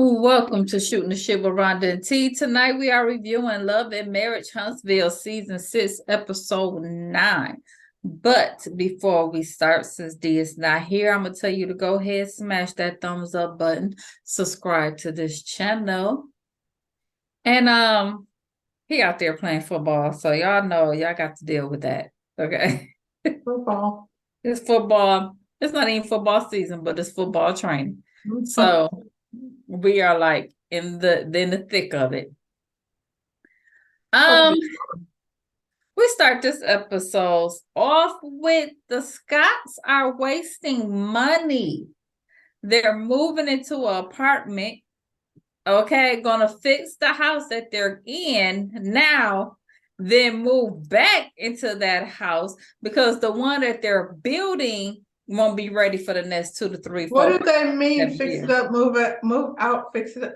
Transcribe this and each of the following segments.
Welcome to Shooting the Shit with Rhonda and T. Tonight we are reviewing Love and Marriage Huntsville Season 6, Episode 9. But before we start, since D is not here, I'm going to tell you to go ahead, smash that thumbs up button, subscribe to this channel. And he out there playing football, so y'all know y'all got to deal with that, okay? Football. It's football. It's not even football season, but it's football training. So we are like in the thick of it. We start this episode off with the Scotts are wasting money. They're moving into an apartment, okay, gonna fix the house that they're in now, then move back into that house because the one that they're building won't be ready for the next 2 to 3, 4. What did they mean? Fix it up, move out, fix it up.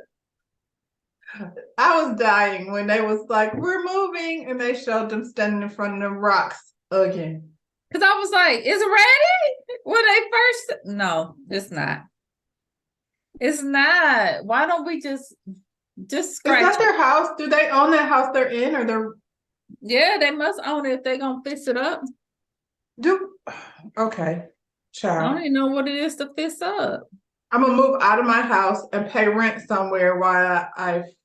I was dying when they was like, "We're moving," and they showed them standing in front of the rocks again. Because I was like, "Is it ready?" When they first, no, it's not. It's not. Why don't we just scratch? Is that their house? Do they own that house they're in, or they're? Yeah, they must own it if they're gonna fix it up. Okay, I don't child. even know what it is to fix up. I'm gonna move out of my house and pay rent somewhere while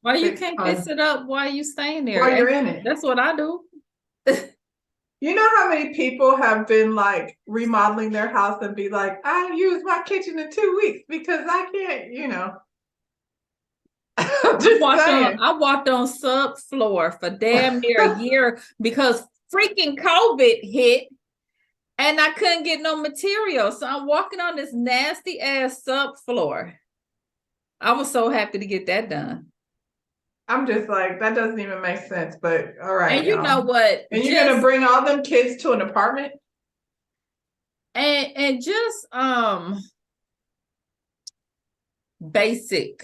Why you can't fix it up while you staying there? While you're in it. That's what I do. You know how many people have been like remodeling their house and be like, "I used my kitchen in 2 weeks because I can't," you know. I walked on subfloor for damn near a year because freaking COVID hit and I couldn't get no material. So I'm walking on this nasty ass subfloor. I was so happy to get that done. I'm just like, that doesn't even make sense, but all right. And you know what? And you're gonna bring all them kids to an apartment? And just basic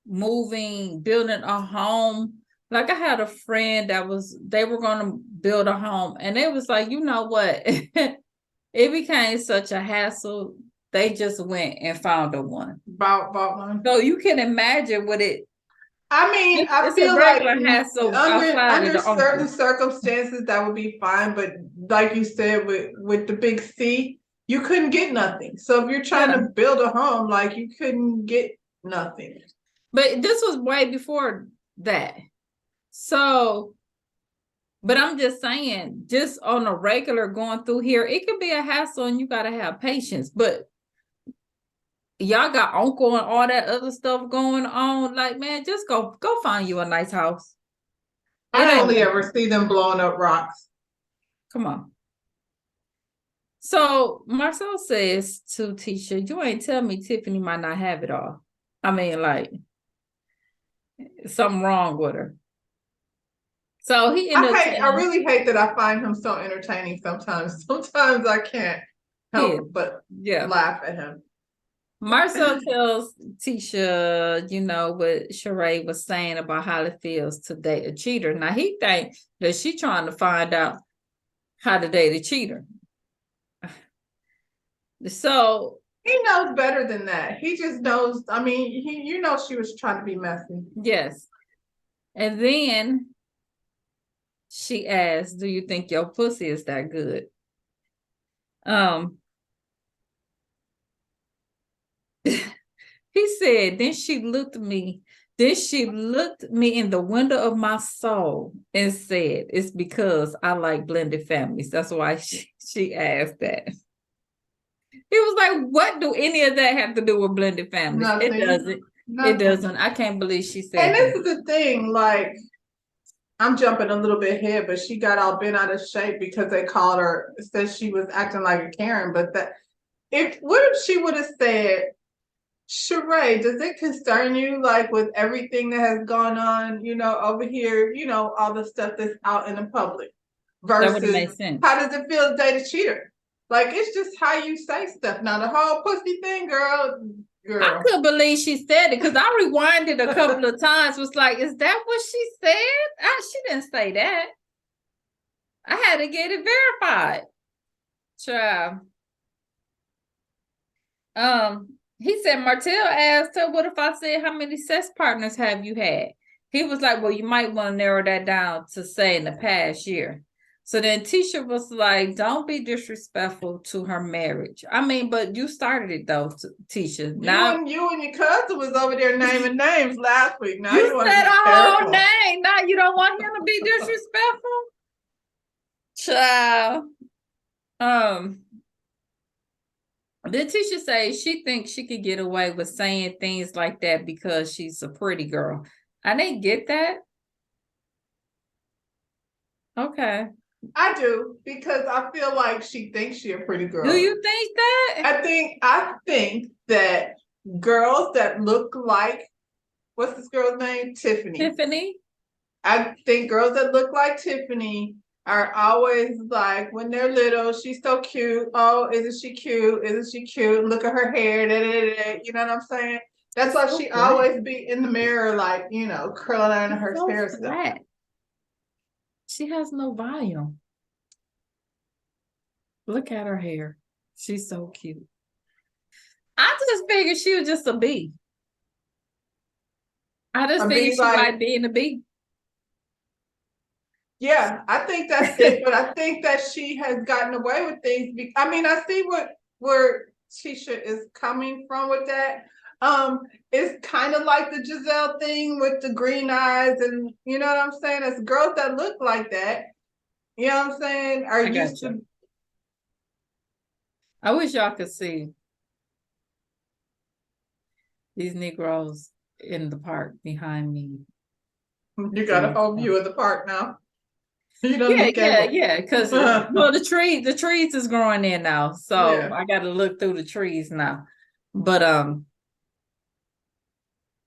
moving, building a home. Like I had a friend they were gonna build a home, and it was like, you know what? It became such a hassle. They just went and found a one. Bought one. So you can imagine what it. I mean, I feel like hassle under certain circumstances that would be fine, but like you said, with the big C, you couldn't get nothing. So if you're trying to build a home, like you couldn't get nothing. But this was way before that. So, but I'm just saying, just on a regular going through here, it could be a hassle and you got to have patience. But y'all got uncle and all that other stuff going on. Like, man, just go find you a nice house. I only ever see them blowing up rocks. Come on. So Marcel says to Tisha, you ain't tell me Tiffany might not have it all. I mean, like, something wrong with her. So he ended up I really hate that I find him so entertaining sometimes. Sometimes I can't help but laugh at him. Marcel tells Tisha, you know, what Sheree was saying about how it feels to date a cheater. Now he thinks that she's trying to find out how to date a cheater. So he knows better than that. He just knows. I mean, you know, she was trying to be messy. Yes. And then she asked, do you think your pussy is that good? He said, then she looked me in the window of my soul and said, it's because I like blended families. That's why she asked that. It was like, what do any of that have to do with blended families? Nothing. It doesn't. Nothing. It doesn't. I can't believe she said and this is the thing, like, I'm jumping a little bit ahead, but she got all bent out of shape because they called her, said she was acting like a Karen. But what if she would have said, Sheree, does it concern you, like, with everything that has gone on, you know, over here, you know, all the stuff that's out in the public, versus how does it feel to date a cheater? Like, it's just how you say stuff. Now, the whole pussy thing, girl. I couldn't believe she said it because I rewinded a couple of times. Was like, is that what she said? She didn't say that. I had to get it verified. Child. He said, Martell asked her, what if I said, how many sex partners have you had? He was like, well, you might want to narrow that down to say in the past year. So then Tisha was like, don't be disrespectful to her marriage. I mean, but you started it though, Tisha. Now You and your cousin was over there naming names last week. Now you you want to said be a whole careful. name. Now you don't want him to be disrespectful? Child. Did Tisha say she thinks she could get away with saying things like that because she's a pretty girl? I didn't get that. Okay. I do, because I feel like she thinks she's a pretty Do girl. you think that? I think that girls that look like, what's this girl's name? Tiffany. Tiffany? I think girls that look like Tiffany are always like, when they're little, she's so cute. Oh, isn't she cute? Isn't she cute? Look at her hair. Da, da, da. You know what I'm saying? That's why she always be in the mirror, like, curling on her hair stuff. She has no volume. Look at her hair. She's so cute. I just figured she was just a bee. I just figured she might be in a bee. Yeah, I think that's it. But I think that she has gotten away with things. I see where Tisha is coming from with that. It's kind of like the Giselle thing with the green eyes, and you know what I'm saying? It's girls that look like that. You know what I'm saying? Are used to. I wish y'all could see these Negroes in the park behind me. You got a whole view of the park now. You don't yeah. Because well, the trees is growing in now, so yeah. I got to look through the trees now. But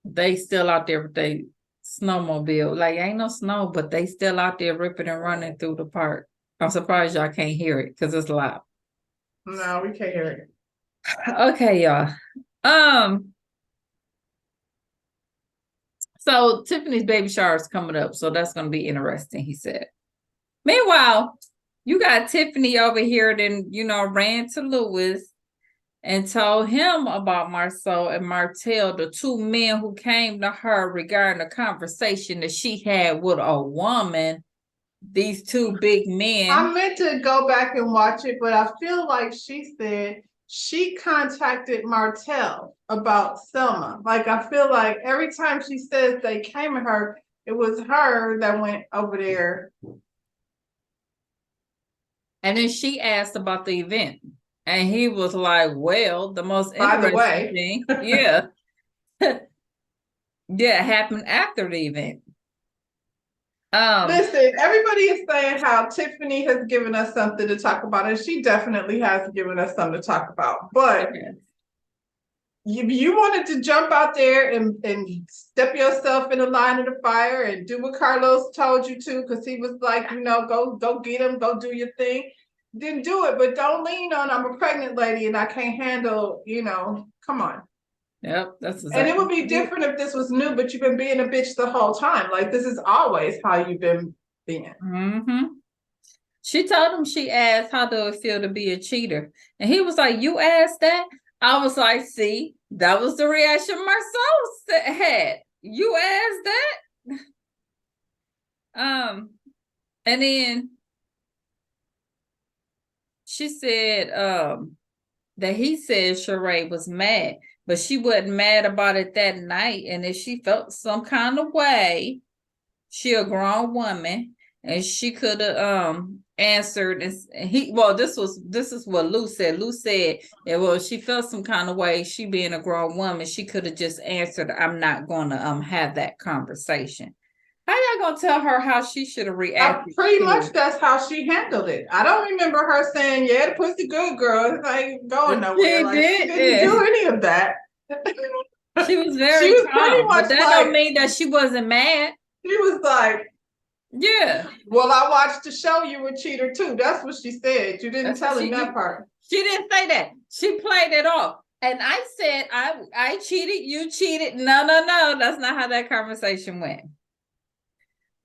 they still out there with their snowmobile. Like ain't no snow, but they still out there ripping and running through the park. I'm surprised y'all can't hear it because it's loud. No, we can't hear it. Okay, y'all. So Tiffany's baby shower is coming up, so that's going to be interesting, he said. Meanwhile, you got Tiffany over here, then, ran to Lewis and told him about Marceau and Martell, the two men who came to her regarding a conversation that she had with a woman, these two big men. I meant to go back and watch it, but I feel like she said she contacted Martell about Selma. Like, I feel like every time she says they came to her, it was her that went over there. And then she asked about the event. And he was like, well, the most interesting thing, yeah. Yeah, it happened after the event. Listen, everybody is saying how Tiffany has given us something to talk about, and she definitely has given us something to talk about. But if you wanted to jump out there and step yourself in the line of the fire and do what Carlos told you to, because he was like, go get him, go do your thing, then do it. But don't lean on, I'm a pregnant lady and I can't handle, come on. Yep, that's exactly. And it would be different if this was new, but you've been being a bitch the whole time. Like, this is always how you've been being. Mm-hmm. She told him, she asked, how do it feel to be a cheater? And he was like, you asked that? I was like, see, that was the reaction Marceau had. You asked that? And then she said that he said Sheree was mad, but she wasn't mad about it that night. And if she felt some kind of way, she a grown woman, and she could have answered. And this is what Lou said. Lou said, well, she felt some kind of way. She being a grown woman, she could have just answered, I'm not going to have that conversation. How y'all gonna tell her how she should have reacted? Pretty much that's how she handled it. I don't remember her saying, yeah, the pussy good, girl. It's like going nowhere. She didn't do any of that. She was very calm, pretty much, but that don't mean that she wasn't mad. She was like, yeah. Well, I watched the show, you were a cheater too. That's what she said. You didn't tell him that part. She didn't say that. She played it off. And I said, I cheated, you cheated. No, that's not how that conversation went.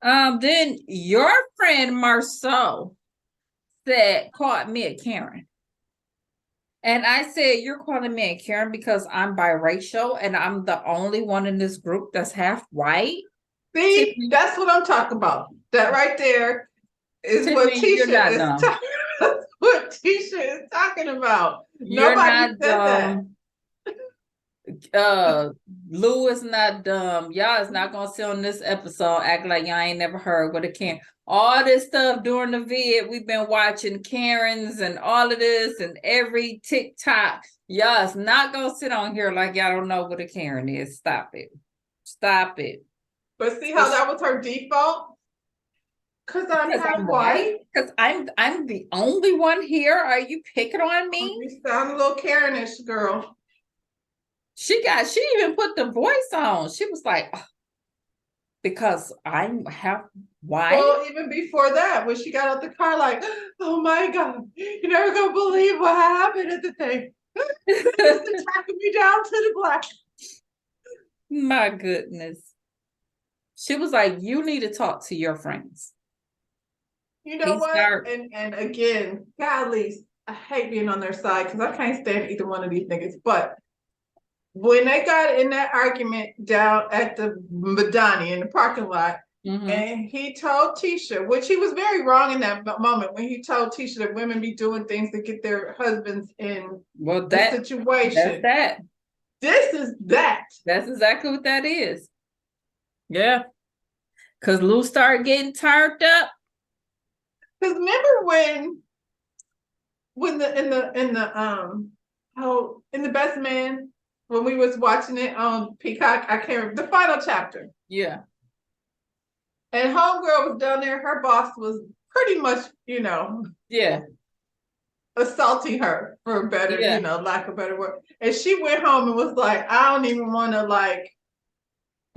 Then your friend Marceau said, caught me a Karen. And I said, you're calling me a Karen because I'm biracial and I'm the only one in this group that's half white. See, Tiffany, that's what I'm talking about. That right there is what Tiffany, you're Tisha not is dumb. talking. That's what Tisha is talking about. You're Nobody not said that. dumb. Lou is not dumb. Y'all is not gonna sit on this episode act like y'all ain't never heard what a Karen. All this stuff during the vid, we've been watching Karens and all of this and every TikTok. Y'all is not gonna sit on here like y'all don't know what a Karen is. Stop it. Stop it. But see how that was her default? Because I'm Because half I'm white. white. Because I'm the only one here. Are you picking on me? You sound a little Karenish, girl. She even put the voice on. She was like, "Oh, because I'm half white." Well, even before that, when she got out the car, like, oh my God, you're never gonna believe what happened at the thing. Just attacking me down to the black. My goodness. She was like, you need to talk to your friends. You know what? And again, golly, I hate being on their side because I can't stand either one of these niggas. But when they got in that argument down at the Madani in the parking lot, and he told Tisha, which he was very wrong in that moment when he told Tisha that women be doing things to get their husbands in a situation. This is that. That's exactly what that is. Yeah. Because Lou started getting turned up. Because remember when in the Best Man, when we was watching it on Peacock, I can't remember the final chapter. Yeah. And homegirl was down there, her boss was pretty much, yeah, assaulting her for a better, lack of better word. And she went home and was like, I don't even want to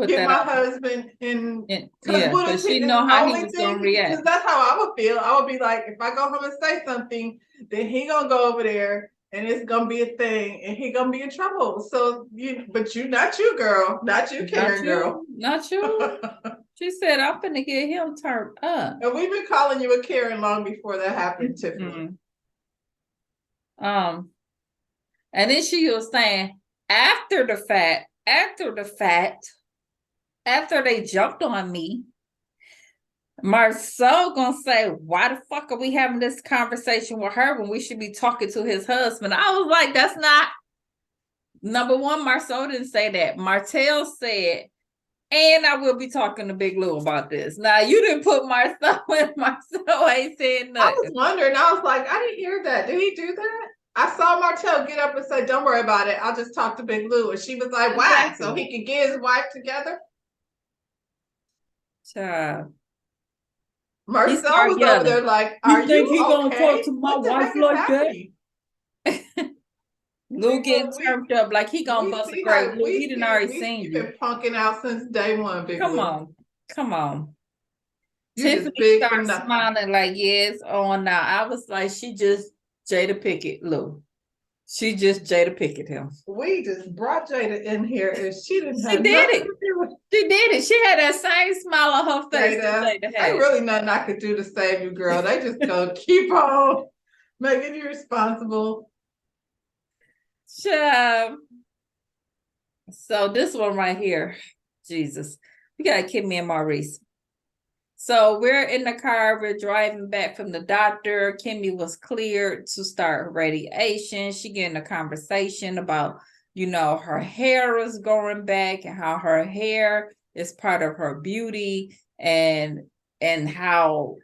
get my husband in, because she know how he was gonna react. Because that's how I would feel. I would be like, if I go home and say something, then he gonna go over there and it's gonna be a thing and he gonna be in trouble. So not you, girl, not you, Karen, girl, not you. She said, I'm finna get him turned up. And we've been calling you a Karen long before that happened, Tiffany. And then she was saying, after they jumped on me, Marcel gonna say, why the fuck are we having this conversation with her when we should be talking to his husband? I was like, that's not number one. Marcel didn't say that. Martell said, and I will be talking to Big Lou about this. Now you didn't put Marcel in. Marcel ain't saying nothing. I was wondering. I was like, I didn't hear that. Did he do that? I saw Martell get up and say, don't worry about it. I'll just talk to Big Lou. And she was like, why? Exactly. So he could get his wife together? Child. Marcel was over there like, are you think he okay? Gonna talk to my wife like that? Lou getting turned up like he gonna bust a grape. He didn't already seen you. You've been punking out since day one, Big Lou. Come on. You Tiffany started smiling like, yes, now. I was like, she just Jada Pickett, Lou. She just Jada Pickett him. We just brought Jada in here and she didn't She did it. She did it. She had that same smile on her face. Jada had. Really nothing I could do to save you, girl. They just gonna keep on making you responsible. So this one right here, Jesus, we gotta kid me and Maurice. So we're in the car, we're driving back from the doctor. Kimmy was cleared to start radiation. She getting a conversation about, her hair is going back and how her hair is part of her beauty and how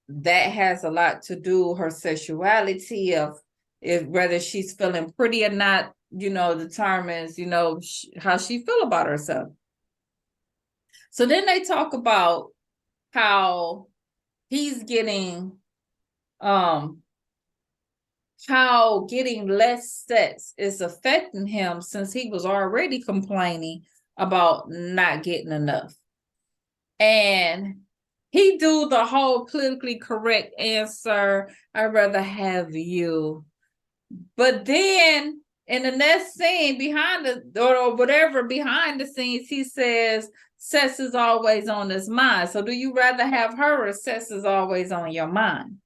that has a lot to do with her sexuality of if whether she's feeling pretty or not, determines, how she feel about herself. So then they talk about how he's getting, how getting less sex is affecting him since he was already complaining about not getting enough. And he do the whole politically correct answer, I'd rather have you. But then in the next scene behind the scenes, he says, sex is always on his mind. So do you rather have her or sex is always on your mind?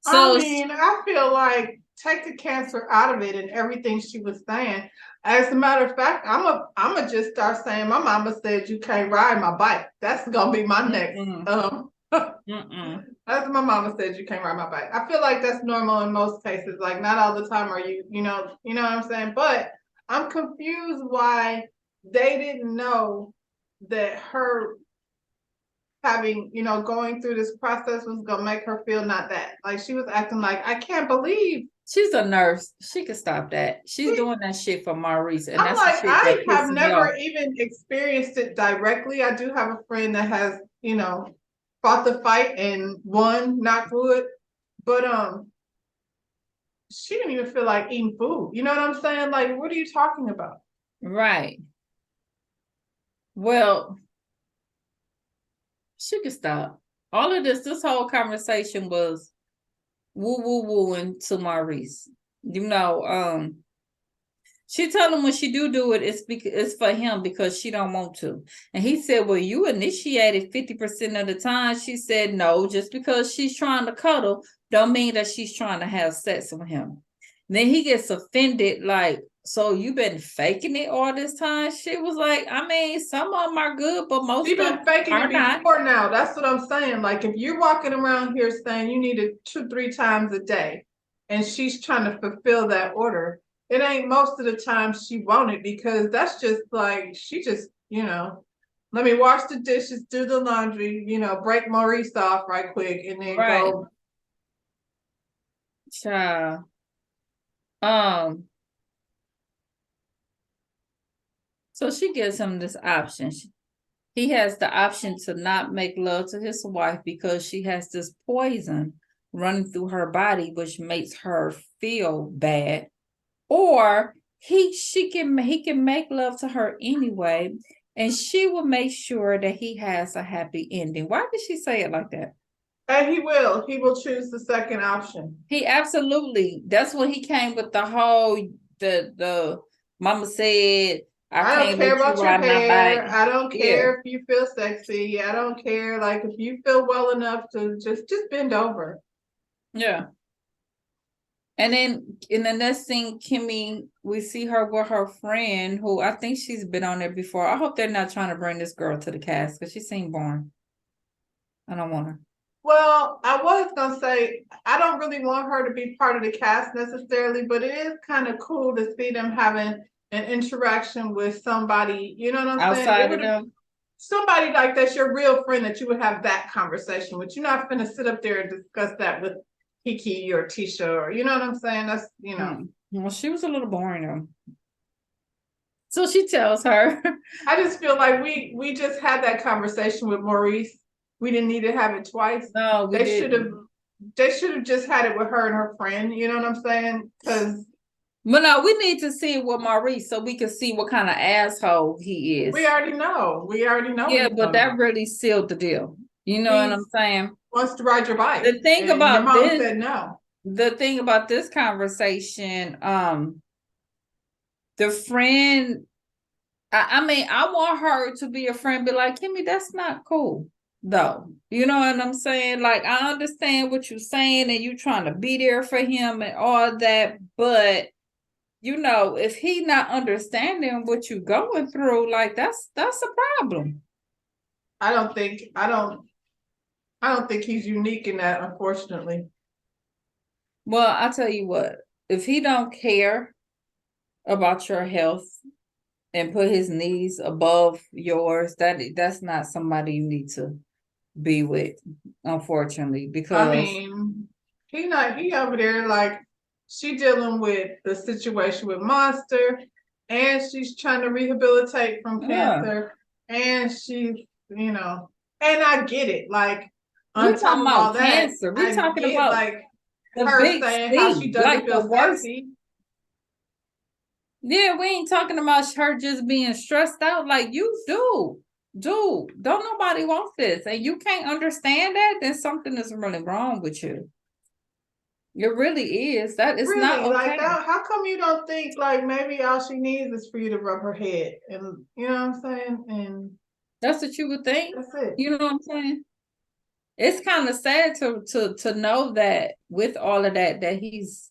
So I feel like take the cancer out of it and everything she was saying. As a matter of fact, I'm just start saying my mama said you can't ride my bike. That's gonna be my next. As my mama said you can't ride my bike. I feel like that's normal in most cases. Like not all the time are you know what I'm saying? But I'm confused why they didn't know that her having, going through this process was gonna make her feel not that. Like she was acting like, I can't believe. She's a nurse. She could stop that. She's doing that shit for Maurice. And I'm that's like, the shit that I have pisses me never off. even experienced it directly. I do have a friend that has, fought the fight and won, knock wood. But she didn't even feel like eating food. You know what I'm saying? Like, what are you talking about? Right. Well, she could stop. All of this whole conversation was wooing to Maurice. She told him when she do it, it's for him because she don't want to. And he said, well, you initiated 50% of the time. She said, no, just because she's trying to cuddle don't mean that she's trying to have sex with him. Then he gets offended, like, so you been faking it all this time? She was like, I mean, some of them are good, but most You've of been them faking are it not. before now. That's what I'm saying. Like if you're walking around here saying you need it 2-3 times a day, and she's trying to fulfill that order, it ain't most of the time she want it because that's just like she just, let me wash the dishes, do the laundry, break Maurice off right quick, and then Right. go. Child. So she gives him this option. He has the option to not make love to his wife because she has this poison running through her body, which makes her feel bad. Or he can make love to her anyway, and she will make sure that he has a happy ending. Why did she say it like that? And he will choose the second option. He absolutely. That's when he came with the whole the mama said, I don't can't care let you about your ride my hair. bike. I don't Yeah. care if you feel sexy. I don't care. Like if you feel well enough to just bend over. Yeah. And then in the next scene, Kimmy, we see her with her friend who I think she's been on there before. I hope they're not trying to bring this girl to the cast because she seemed boring. I don't want her. Well, I was gonna say I don't really want her to be part of the cast necessarily, but it is kind of cool to see them having an interaction with somebody. You know what I'm saying? Outside of them. Somebody like that's your real friend that you would have that conversation with. You're not gonna sit up there and discuss that with Kiki or Tisha or you know what I'm saying? That's Well, she was a little boring though. So she tells her. I just feel like we just had that conversation with Maurice. We didn't need to have it twice. No, we didn't. They should have just had it with her and her friend. You know what I'm saying? Because But no, we need to see it with Maurice so we can see what kind of asshole he is. we already know. Yeah, but that really sealed the deal. You know what I'm saying? Wants to ride your bike. The thing and your about mom this said no. The thing about this conversation, the friend, I mean, I want her to be a friend, be like, Kimmy, that's not cool, though. You know what I'm saying? Like, I understand what you're saying and you trying to be there for him and all that, but if he not understanding what you're going through, like that's a problem. I don't think he's unique in that, unfortunately. Well, I'll tell you what, if he don't care about your health and put his needs above yours, that's not somebody you need to be with, unfortunately, because I mean, he over there like she dealing with the situation with Monster, and she's trying to rehabilitate from cancer, and she's, and I get it. Like we're on top talking of all about that, cancer. We're I talking get about like the her big saying how C, she like doesn't the feel worst. sexy. Yeah, we ain't talking about her just being stressed out. Like you do. Dude, don't nobody want this. And you can't understand that, then something is really wrong with you. It really is. That is not Really, like okay. that. How come you don't think like maybe all she needs is for you to rub her head, and you know what I'm saying? And that's what you would think. that's it. You know what I'm saying? It's kind of sad to know that with all of that he's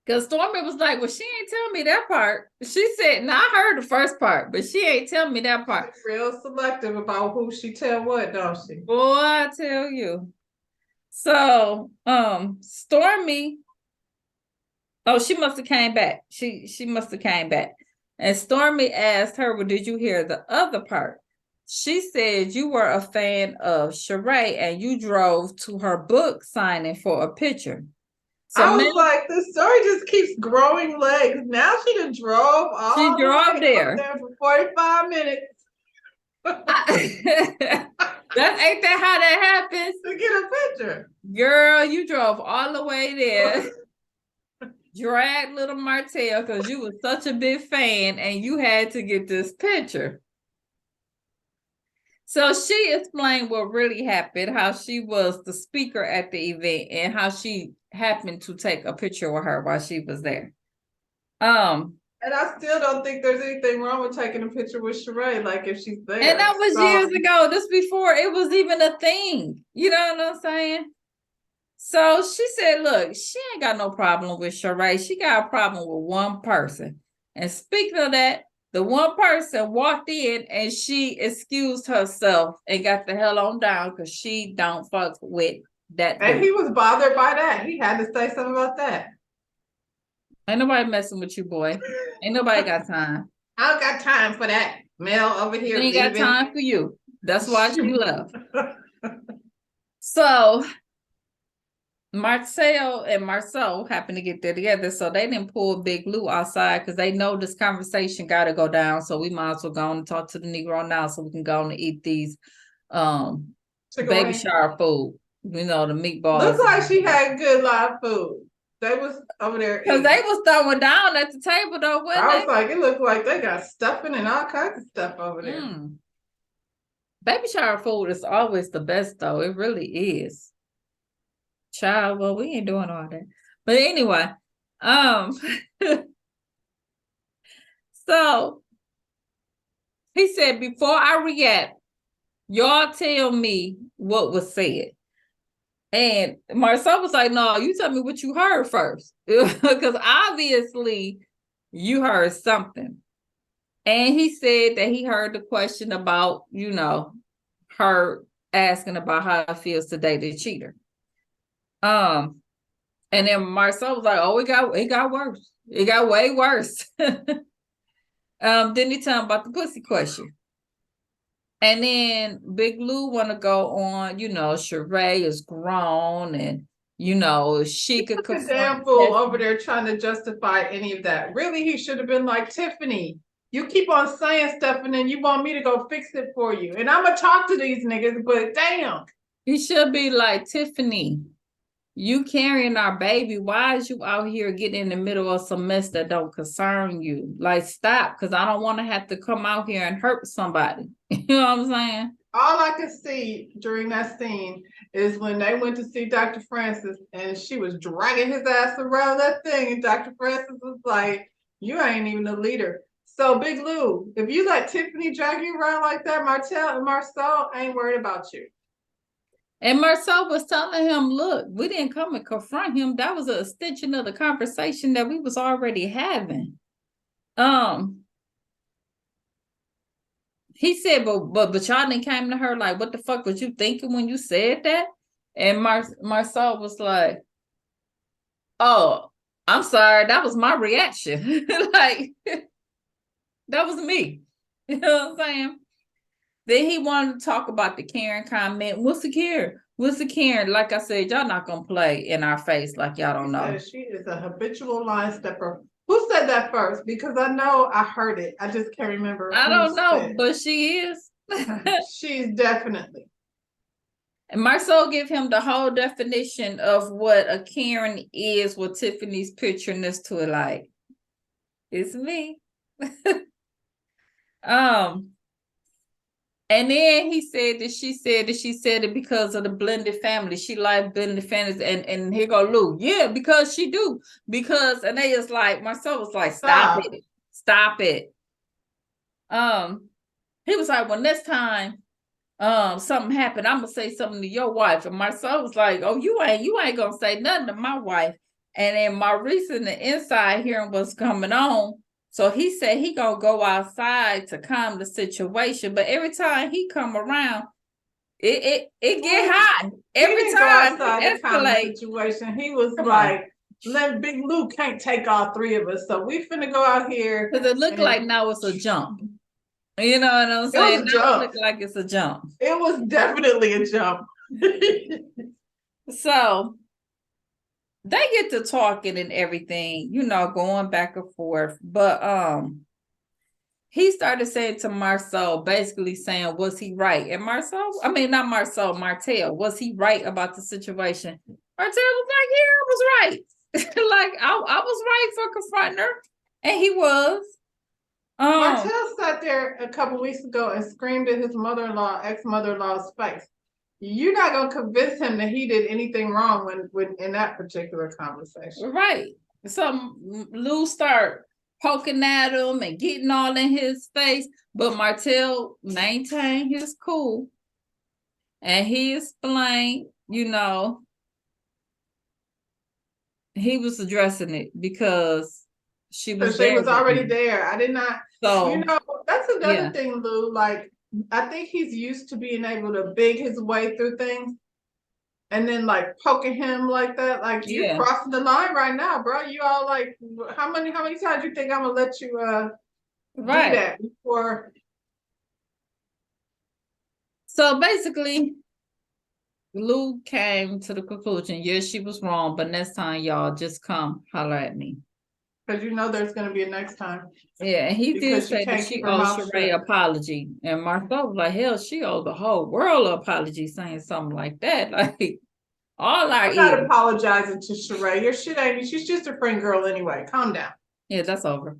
Because Stormy was like, well, she ain't tell me that part. She said, no, I heard the first part, but she ain't tell me that part. She's real selective about who she tell what, don't she? Boy, I tell you. So, Stormy, oh, she must have came back. She must have came back. And Stormy asked her, well, did you hear the other part? She said you were a fan of Sheree and you drove to her book signing for a picture. So I was like, the story just keeps growing legs. Now she done drove all the way there. up there for 45 minutes. Ain't that how that happens? To get a picture. Girl, you drove all the way there. Dragged little Martell because you were such a big fan and you had to get this picture. So she explained what really happened, how she was the speaker at the event and how she happened to take a picture with her while she was there. And I still don't think there's anything wrong with taking a picture with Sheree, like if she's there. And that was years ago. This before it was even a thing. You know what I'm saying? So she said, look, she ain't got no problem with Sheree. She got a problem with one person. And speaking of that, the one person walked in and she excused herself and got the hell on down because she don't fuck with that And dude. he was bothered by that. He had to say something about that. Ain't nobody messing with you, boy. Ain't nobody got time. I don't got time for that. Mel over here. Ain't got time for you. That's why she left. So Marcel and Marceau happened to get there together, so they didn't pull Big Lou outside because they know this conversation got to go down. So we might as well go on and talk to the Negro now, so we can go on and eat these baby shower food. You know, the meatballs. Looks like she had good live food. They was over there because they was throwing down at the table though. I was like, it looked like they got stuffing and all kinds of stuff over there. Baby shower food is always the best though. It really is. Child, well, we ain't doing all that. But anyway, so he said, before I react, y'all tell me what was said. And Marcel was like, no, you tell me what you heard first. Because obviously you heard something. And he said that he heard the question about, you know, her asking about how it feels to date a cheater. And then Marcel was like, oh, it got worse. It got way worse. Then he told him about the pussy question. And then Big Lou want to go on, you know, Sheree is grown and, you know, she could confront. A damn fool over there trying to justify any of that. Really, he should have been like, Tiffany, you keep on saying stuff and then you want me to go fix it for you. And I'm going to talk to these niggas, but damn. He should be like, Tiffany, you carrying our baby. Why is you out here getting in the middle of some mess that don't concern you? Like, stop, because I don't want to have to come out here and hurt somebody. You know what I'm saying? All I could see during that scene is when they went to see Dr. Francis and she was dragging his ass around that thing. And Dr. Francis was like, you ain't even a leader. So Big Lou, if you let Tiffany drag you around like that, Marcel ain't worried about you. And Marcel was telling him, look, we didn't come and confront him. That was an extension of the conversation that we was already having. He said, but y'all didn't came to her like, what the fuck was you thinking when you said that? And Marcel was like, oh, I'm sorry. That was my reaction. Like, that was me. You know what I'm saying? Then he wanted to talk about the Karen comment. What's the Karen? What's the Karen? Like I said, y'all not going to play in our face like y'all don't know. She is a habitual line stepper. Who said that first? Because I know I heard it. I just can't remember. I don't know, but she is. She's definitely. And Marcel give him the whole definition of what a Karen is with Tiffany's picturing this to it like. It's me. And then he said that she said it because of the blended family. She liked blended families. And here go Lou. Yeah, because she do. Because, and they was like, Marcel was like, stop it. Stop it. He was like, well, next time something happened, I'm gonna say something to your wife. And Marcel was like, oh, you ain't gonna say nothing to my wife. And then Maurice in the inside hearing what's coming on. So he said he gonna go outside to calm the situation. But every time he come around, it get high. Every he didn't time go outside it to calm the escalate. situation. He was Come like, "Let Big Lou can't take all three of us, so we finna go out here." Because it looked like now it's a jump. You know what I'm saying? It was a jump. It looked like it's a jump. It was definitely a jump. So they get to talking and everything, you know, going back and forth. But he started saying to Marcel, basically saying, was he right? And Marcel, I mean, not Marcel, Martel, was he right about the situation? Martel was like, yeah, I was right. Like, I was right for confronting her. And he was. Martel sat there a couple weeks ago and screamed at his mother-in-law, ex-mother-in-law's face. You're not gonna convince him that he did anything wrong when in that particular conversation. Right. So Lou start poking at him and getting all in his face, but Martel maintained his cool. And he explained, you know, he was addressing it because she was So she was already him. there. I did not, So, you know, that's another yeah. thing, Lou. Like, I think he's used to being able to big his way through things. And then like poking him like that, like you're crossing the line right now, bro. You all like, how many times you think I'm gonna let you do that before? So basically, Lou came to the conclusion, yes, she was wrong, but next time y'all just come holler at me. Because you know there's gonna be a next time. Yeah, and he did say that she owed Sheree apology. And Martha was like, hell, she owed the whole world an apology saying something like that. Like, all our I'm not apologizing to Sheree. Your shit ain't, she's just a friend girl anyway. Calm down. Yeah, that's over.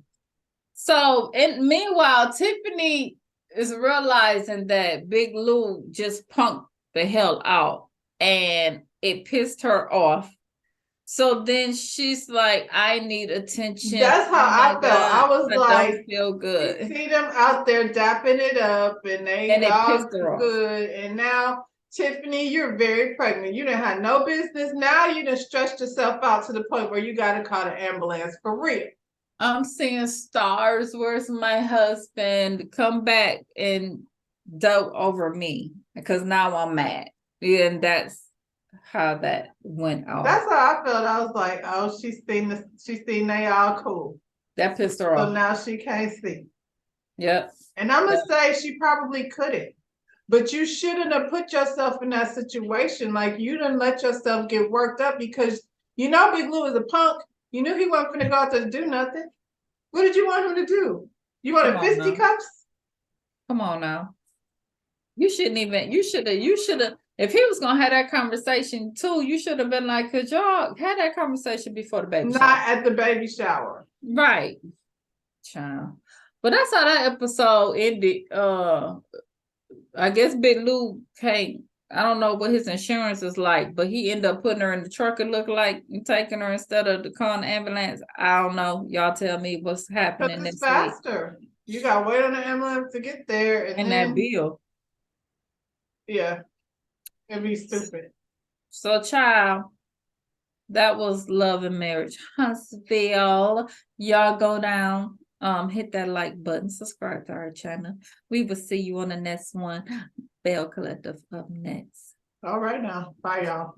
So, and meanwhile, Tiffany is realizing that Big Lou just punked the hell out and it pissed her off. So then she's like, I need attention. That's how I felt. I was like, don't feel good. You see them out there dapping it up and they all good. And now, Tiffany, you're very pregnant. You didn't have no business. Now you done stretched yourself out to the point where you got to call the ambulance for real. I'm seeing stars. Where's my husband? Come back and dote over me because now I'm mad. And that's how that went off. That's how I felt. I was like, oh, she's seen they all cool. That pissed her off. So now she can't see. Yep. And I'm gonna say she probably couldn't. But you shouldn't have put yourself in that situation. Like you didn't let yourself get worked up because you know Big Lou is a punk. You knew he wasn't gonna go out there to do nothing. What did you want him to do? You wanted fisticuffs? Come on now. You shouldn't even, you should have, if he was gonna have that conversation too, you should have been like, could y'all had that conversation before the baby shower? Not at the baby shower. Right. Child. But that's how that episode ended. I guess Big Lou came. I don't know what his insurance is like, but he ended up putting her in the truck, it looked like, and taking her instead of calling the ambulance. I don't know. Y'all tell me what's happening. It's faster. You got to wait on the ambulance to get there. And then, that bill. Yeah. It'd be stupid. So, child, that was Love and Marriage Huntsville. Y'all go down. Hit that like button, subscribe to our channel. We will see you on the next one. Bell Collective up next. All right now. Bye, y'all.